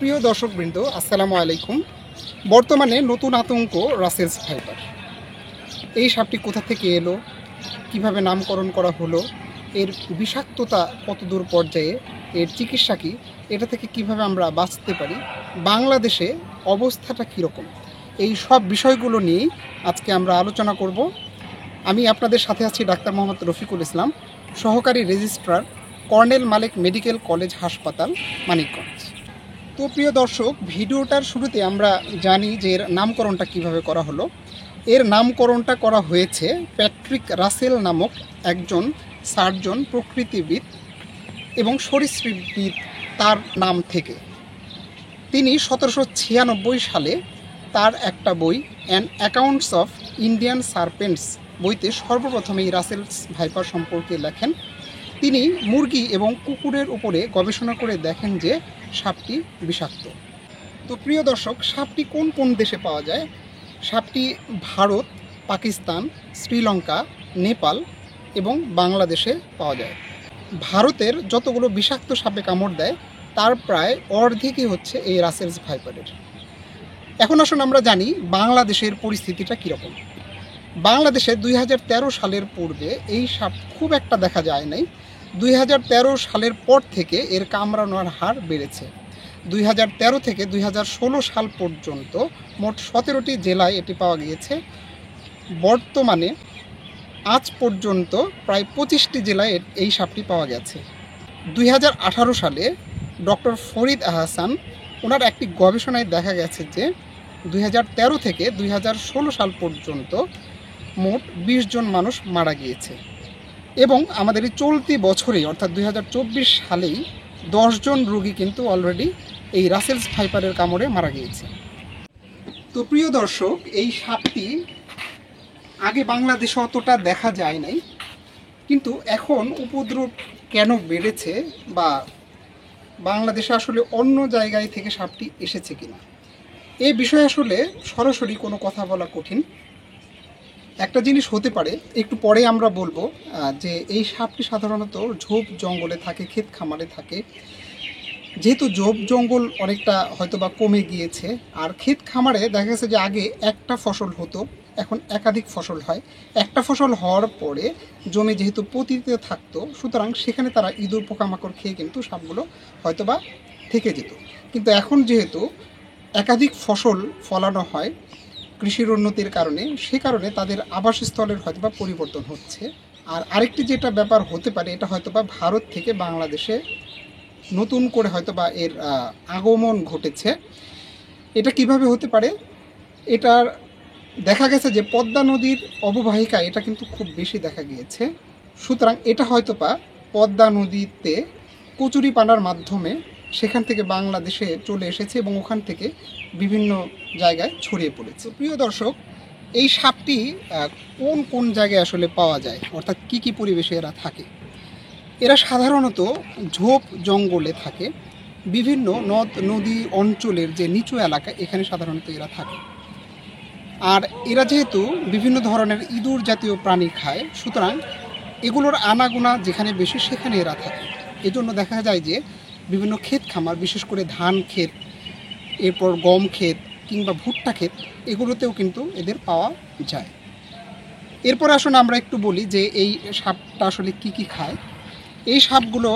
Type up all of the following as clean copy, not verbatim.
প্রিয় দর্শকবৃন্দ, আসসালামু আলাইকুম। বর্তমানে নতুন আতঙ্ক রাসেলস ভাইপার। এই সাপটি কোথা থেকে এলো, কিভাবে নামকরণ করা হলো, এর বিষাক্ততা কতদূর পর্যায়ে, এর চিকিৎসা কী, এটা থেকে কিভাবে আমরা বাঁচতে পারি, বাংলাদেশে অবস্থাটা কীরকম, এই সব বিষয়গুলো নিয়েই আজকে আমরা আলোচনা করব। আমি আপনাদের সাথে আছি ডাক্তার মোহাম্মদ রফিকুল ইসলাম, সহকারী রেজিস্ট্রার, কর্নেল মালেক মেডিকেল কলেজ হাসপাতাল, মানিকগঞ্জ। তো প্রিয় দর্শক, ভিডিওটার শুরুতে আমরা জানি যে এর নামকরণটা কিভাবে করা হলো। এর নামকরণটা করা হয়েছে প্যাট্রিক রাসেল নামক একজন সার্জন, প্রকৃতিবিদ এবং সরীসৃপবিদ তার নাম থেকে। তিনি 1796 সালে তার একটা বই an accounts of Indian serpents বইতে সর্বপ্রথম এই রাসেলস ভাইপার সম্পর্কে লেখেন। তিনি মুরগি এবং কুকুরের উপরে গবেষণা করে দেখেন যে সাপটি বিষাক্ত। তো প্রিয় দর্শক, সাপটি কোন কোন দেশে পাওয়া যায়? সাপটি ভারত, পাকিস্তান, শ্রীলঙ্কা, নেপাল এবং বাংলাদেশে পাওয়া যায়। ভারতের যতগুলো বিষাক্ত সাপে কামড় দেয় তার প্রায় অর্ধেকই হচ্ছে এই রাসেলস ভাইপারের। এখন আসুন আমরা জানি বাংলাদেশের পরিস্থিতিটা কীরকম। বাংলাদেশে 2013 সালের পূর্বে এই সাপ খুব একটা দেখা যায় নাই। 2013 সালের পর থেকে এর কামড়ানোর হার বেড়েছে। 2013 থেকে 2016 সাল পর্যন্ত মোট 17টি জেলায় এটি পাওয়া গিয়েছে। বর্তমানে আজ পর্যন্ত প্রায় 25টি জেলায় এই সাপটি পাওয়া গেছে। 2018 সালে ডক্টর ফরিদ আহসান ওনার একটি গবেষণায় দেখা গেছে যে 2013 থেকে 2016 সাল পর্যন্ত মোট 20 জন মানুষ মারা গিয়েছে এবং আমাদের এই চলতি বছরেই অর্থাৎ 2024 সালেই 10 জন রোগী কিন্তু অলরেডি এই রাসেলস ভাইপারের কামড়ে মারা গিয়েছে। তো প্রিয় দর্শক, এই সাপটি আগে বাংলাদেশে অতটা দেখা যায় নাই, কিন্তু এখন উপদ্রব কেন বেড়েছে বা বাংলাদেশে আসলে অন্য জায়গায় থেকে সাপটি এসেছে কিনা এই বিষয়ে আসলে সরাসরি কোনো কথা বলা কঠিন। একটা জিনিস হতে পারে, একটু পরে আমরা বলবো, যে এই সাপটি সাধারণত ঝোপ জঙ্গলে থাকে, ক্ষেত খামারে থাকে। যেহেতু ঝোপ জঙ্গল অনেকটা হয়তো বা কমে গিয়েছে, আর ক্ষেত খামারে দেখা গেছে যে আগে একটা ফসল হতো, এখন একাধিক ফসল হয়। একটা ফসল হওয়ার পরে জমি যেহেতু পতিতে থাকতো, সুতরাং সেখানে তারা ইঁদুর পোকামাকড় খেয়ে কিন্তু সাপগুলো হয়তো বা থেকে যেত। কিন্তু এখন যেহেতু একাধিক ফসল ফলানো হয় কৃষির উন্নতির কারণে, সে কারণে তাদের আবাসস্থলের হয়তোবা পরিবর্তন হচ্ছে। আর আরেকটি যেটা ব্যাপার হতে পারে, এটা হয়তোবা ভারত থেকে বাংলাদেশে নতুন করে হয়তোবা এর আগমন ঘটেছে। এটা কিভাবে হতে পারে? এটার দেখা গেছে যে পদ্মা নদীর অববাহিকায় এটা কিন্তু খুব বেশি দেখা গিয়েছে। সুতরাং এটা হয়তোবা পদ্মা নদীতে কচুরিপানার মাধ্যমে সেখান থেকে বাংলাদেশে চলে এসেছে এবং ওখান থেকে বিভিন্ন জায়গায় ছড়িয়ে পড়েছে। প্রিয় দর্শক, এই সাপটি কোন কোন জায়গায় আসলে পাওয়া যায়, অর্থাৎ কী কী পরিবেশে এরা থাকে? এরা সাধারণত ঝোপ জঙ্গলে থাকে, বিভিন্ন নদ নদী অঞ্চলের যে নিচু এলাকা এখানে সাধারণত এরা থাকে। আর এরা যেহেতু বিভিন্ন ধরনের ইঁদুর জাতীয় প্রাণী খায়, সুতরাং এগুলোর আনাগোনা যেখানে বেশি সেখানে এরা থাকে। এজন্য দেখা যায় যে বিভিন্ন ক্ষেত খামার, বিশেষ করে ধান ক্ষেত, এরপর গম ক্ষেত কিংবা ভুট্টা ক্ষেত, এগুলোতেও কিন্তু এদের পাওয়া যায়। এরপর আসুন আমরা একটু বলি যে এই সাপটা আসলে কি কি খায়। এই সাপগুলো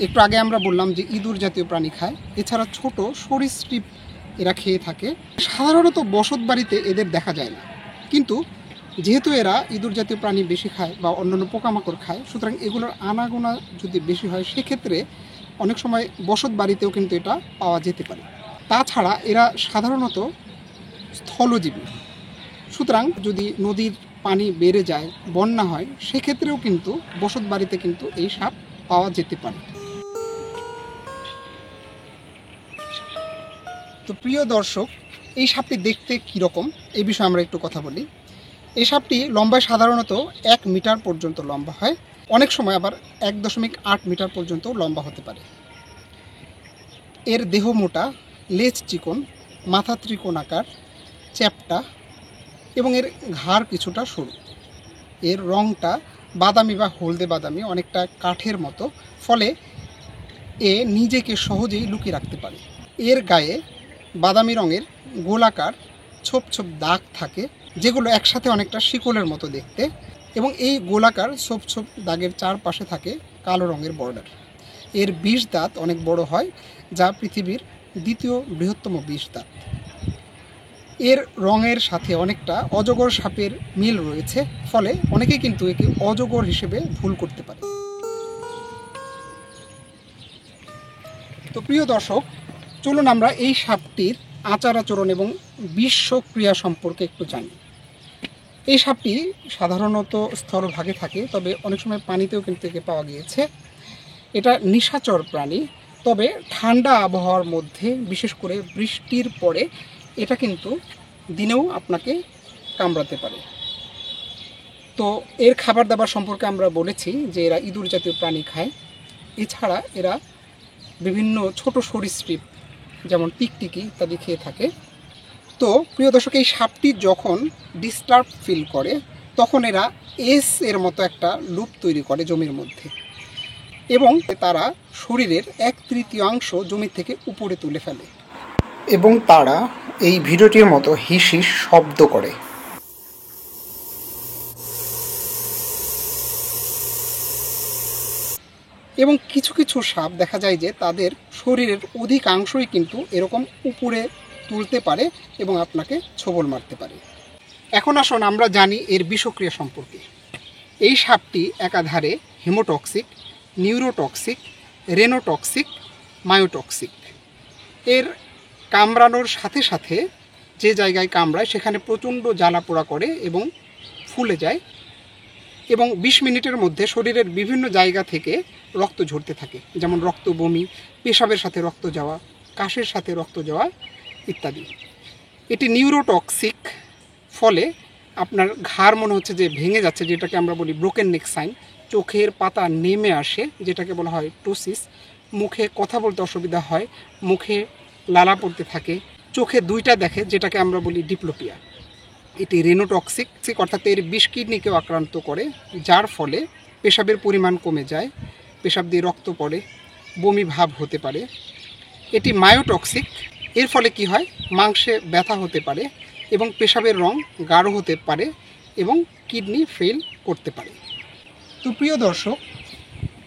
একটু আগে আমরা বললাম যে ইঁদুর জাতীয় প্রাণী খায়, এছাড়া ছোট সরীসৃপ এরা খেয়ে থাকে। সাধারণত বসত বাড়িতে এদের দেখা যায় না, কিন্তু যেহেতু এরা ইঁদুর জাতীয় প্রাণী বেশি খায় বা অন্যান্য পোকামাকড় খায়, সুতরাং এগুলোর আনাগোনা যদি বেশি হয় সেক্ষেত্রে অনেক সময় বসত বাড়িতেও কিন্তু এটা পাওয়া যেতে পারে। তাছাড়া এরা সাধারণত স্থলজীবী, সুতরাং যদি নদীর পানি বেড়ে যায়, বন্যা হয়, সেক্ষেত্রেও কিন্তু বসত বাড়িতে কিন্তু এই সাপ পাওয়া যেতে পারে। তো প্রিয় দর্শক, এই সাপটি দেখতে কীরকম এই বিষয়ে আমরা একটু কথা বলি। এই সাপটি লম্বায় সাধারণত 1 মিটার পর্যন্ত লম্বা হয়, অনেক সময় আবার 1.8 মিটার পর্যন্ত লম্বা হতে পারে। এর দেহ মোটা, লেজ চিকন, মাথা ত্রিকোণাকার, চ্যাপ্টা এবং এর ঘাড় কিছুটা সরু। এর রঙটা বাদামি বা হলদে বাদামি, অনেকটা কাঠের মতো, ফলে এ নিজেকে সহজেই লুকিয়ে রাখতে পারে। এর গায়ে বাদামি রঙের গোলাকার ছোপ ছোপ দাগ থাকে, যেগুলো একসাথে অনেকটা শিকলের মতো দেখতে, এবং এই গোলাকার ছোপ ছোপ দাগের চারপাশে থাকে কালো রঙের বর্ডার। এর বিষ দাঁত অনেক বড় হয়, যা পৃথিবীর দ্বিতীয় বৃহত্তম বিষ দাঁত। এর রঙের সাথে অনেকটা অজগর সাপের মিল রয়েছে, ফলে অনেকেই কিন্তু একে অজগর হিসেবে ভুল করতে পারে। তো প্রিয় দর্শক, চলুন আমরা এই সাপটির আচার আচরণ এবং বিষক্রিয়া সম্পর্কে একটু জানি। এই সাপটি সাধারণত স্থলভাগে থাকে, তবে অনেক সময় পানিতেও কিন্তু একে পাওয়া গিয়েছে। এটা নিশাচর প্রাণী, তবে ঠান্ডা আবহাওয়ার মধ্যে, বিশেষ করে বৃষ্টির পরে, এটা কিন্তু দিনেও আপনাকে কামড়াতে পারে। তো এর খাবার দাবার সম্পর্কে আমরা বলেছি যে এরা ইঁদুর জাতীয় প্রাণী খায়। এছাড়া এরা বিভিন্ন ছোট সরীসৃপ যেমন টিকটিকি ইত্যাদি খেয়ে থাকে। তো প্রিয় দর্শক, এই সাপটি যখন ডিস্টার্ব ফিল করে তখন এরা এর মতো একটা লুপ তৈরি করে জমির মধ্যে, এবং তারা শরীরের 1/3 জমি থেকে উপরে তুলে ফেলে, এবং তারা এই ভিডিওটির মতো হিস হিস শব্দ করে। এবং কিছু কিছু সাপ দেখা যায় যে তাদের শরীরের অধিকাংশই কিন্তু এরকম উপরে তুলতে পারে এবং আপনাকে ছোবল মারতে পারে। এখন আসুন আমরা জানি এর বিষক্রিয়া সম্পর্কে। এই সাপটি একাধারে হেমোটক্সিক, নিউরোটক্সিক, রেনোটক্সিক, মায়োটক্সিক। এর কামড়ানোর সাথে সাথে যে জায়গায় কামড়ায় সেখানে প্রচণ্ড জ্বালা পোড়া করে এবং ফুলে যায়, এবং 20 মিনিটের মধ্যে শরীরের বিভিন্ন জায়গা থেকে রক্ত ঝরতে থাকে, যেমন রক্ত বমি, পেশাবের সাথে রক্ত যাওয়া, কাশের সাথে রক্ত যাওয়া ইত্যাদি। এটি নিউরোটক্সিক, ফলে আপনার ঘাড় মনে হচ্ছে যে ভেঙে যাচ্ছে, যেটাকে আমরা বলি ব্রোকেন নেক সাইন। চোখের পাতা নেমে আসে, যেটাকে বলা হয় টোসিস। মুখে কথা বলতে অসুবিধা হয়, মুখে লালা পড়তে থাকে, চোখে দুইটা দেখে, যেটাকে আমরা বলি ডিপ্লোপিয়া। এটি রেনোটক্সিক, অর্থাৎ এর বিষ কিডনিকেও আক্রান্ত করে, যার ফলে পেশাবের পরিমাণ কমে যায়, পেশাব দিয়ে রক্ত পড়ে, বমি ভাব হতে পারে। এটি মায়োটক্সিক, এর ফলে কি হয়, মাংসে ব্যথা হতে পারে এবং পেশাবের রং গাঢ় হতে পারে এবং কিডনি ফেল করতে পারে। তো প্রিয় দর্শক,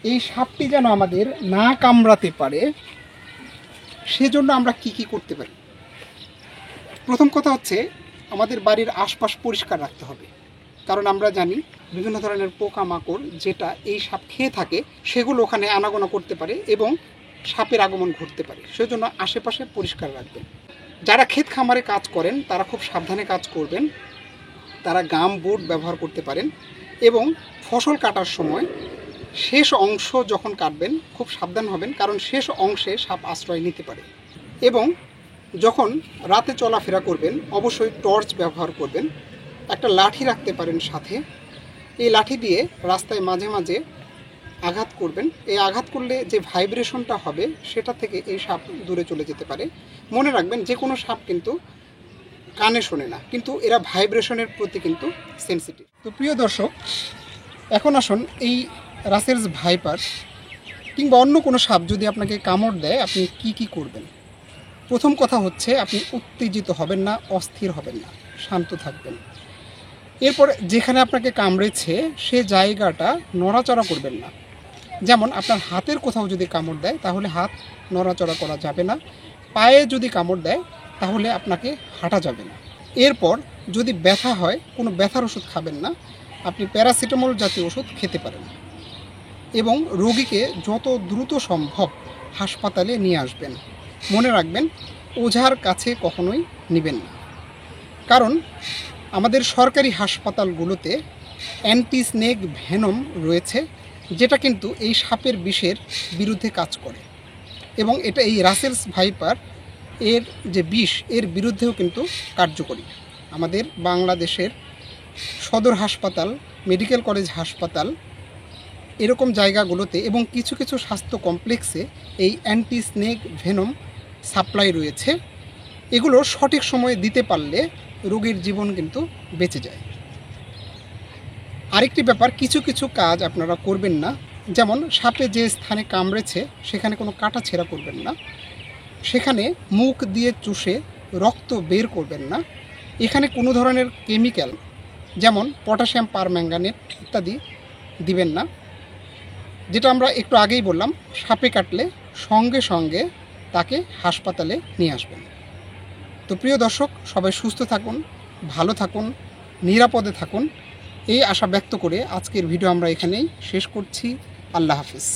এই সাপটি যেন আমাদের না কামড়াতে পারে সেজন্য আমরা কি করতে পারি। প্রথম কথা হচ্ছে, আমাদের বাড়ির আশপাশ পরিষ্কার রাখতে হবে, কারণ আমরা জানি বিভিন্ন ধরনের পোকামাকড় যেটা এই সাপ খেয়ে থাকে সেগুলো ওখানে আনাগোনা করতে পারে এবং সাপের আগমন ঘটতে পারে, সেজন্য আশেপাশে পরিষ্কার রাখবেন। যারা ক্ষেত খামারে কাজ করেন তারা খুব সাবধানে কাজ করবেন, তারা গাম বুট ব্যবহার করতে পারেন, এবং ফসল কাটার সময় শেষ অংশ যখন কাটবেন খুব সাবধান হবেন, কারণ শেষ অংশে সাপ আশ্রয় নিতে পারে। এবং যখন রাতে চলাফেরা করবেন অবশ্যই টর্চ ব্যবহার করবেন। একটা লাঠি রাখতে পারেন সাথে, এই লাঠি দিয়ে রাস্তায় মাঝে মাঝে আঘাত করবেন। এই আঘাত করলে যে ভাইব্রেশনটা হবে সেটা থেকে এই সাপ দূরে চলে যেতে পারে। মনে রাখবেন, যে কোনো সাপ কিন্তু কানে শোনে না, কিন্তু এরা ভাইব্রেশনের প্রতি কিন্তু সেন্সিটিভ। তো প্রিয় দর্শক, এখন আসুন এই রাসেলস ভাইপার কিংবা অন্য কোনো সাপ যদি আপনাকে কামড় দেয় আপনি কি করবেন। প্রথম কথা হচ্ছে, আপনি উত্তেজিত হবেন না, অস্থির হবেন না, শান্ত থাকবেন। এরপর যেখানে আপনাকে কামড়েছে সে জায়গাটা নড়াচড়া করবেন না। যেমন আপনার হাতের কোথাও যদি কামড় দেয় তাহলে হাত নড়াচড়া করা যাবে না, পায়ে যদি কামড় দেয় তাহলে আপনাকে হাঁটা যাবে না। এরপর যদি ব্যথা হয় কোনো ব্যথার ওষুধ খাবেন না, আপনি প্যারাসিটামল জাতীয় ওষুধ খেতে পারেন, এবং রোগীকে যত দ্রুত সম্ভব হাসপাতালে নিয়ে আসবেন। মনে রাখবেন, ওঝার কাছে কখনোই নেবেন না, কারণ আমাদের সরকারি হাসপাতালগুলোতে অ্যান্টি স্নেক ভেনম রয়েছে, যেটা কিন্তু এই সাপের বিষের বিরুদ্ধে কাজ করে, এবং এটা এই রাসেলস ভাইপার এর যে বিষ এর বিরুদ্ধেও কিন্তু কার্যকরী। আমাদের বাংলাদেশের সদর হাসপাতাল, মেডিকেল কলেজ হাসপাতাল এরকম জায়গাগুলোতে এবং কিছু কিছু স্বাস্থ্য কমপ্লেক্সে এই অ্যান্টি স্নেক ভেনম সাপ্লাই রয়েছে। এগুলো সঠিক সময়ে দিতে পারলে রোগীর জীবন কিন্তু বেঁচে যায়। আরেকটি ব্যাপার, কিছু কিছু কাজ আপনারা করবেন না, যেমন সাপে যে স্থানে কামড়েছে সেখানে কোনো কাটা ছেঁড়া করবেন না। সেখানে মুখ দিয়ে চুষে রক্ত বের করবেন না। এখানে কোনো ধরনের কেমিক্যাল যেমন পটাশিয়াম পারম্যাঙ্গানেট ইত্যাদি দিবেন না। যেটা আমরা একটু আগেই বললাম, সাপে কাটলে সঙ্গে সঙ্গে তাকে হাসপাতালে নিয়ে আসবেন। তো প্রিয় দর্শক, সবাই সুস্থ থাকুন, ভালো থাকুন, নিরাপদে থাকুন, এই আশা ব্যক্ত করে আজকের ভিডিও আমরা এখানেই শেষ করছি। আল্লাহ হাফিজ।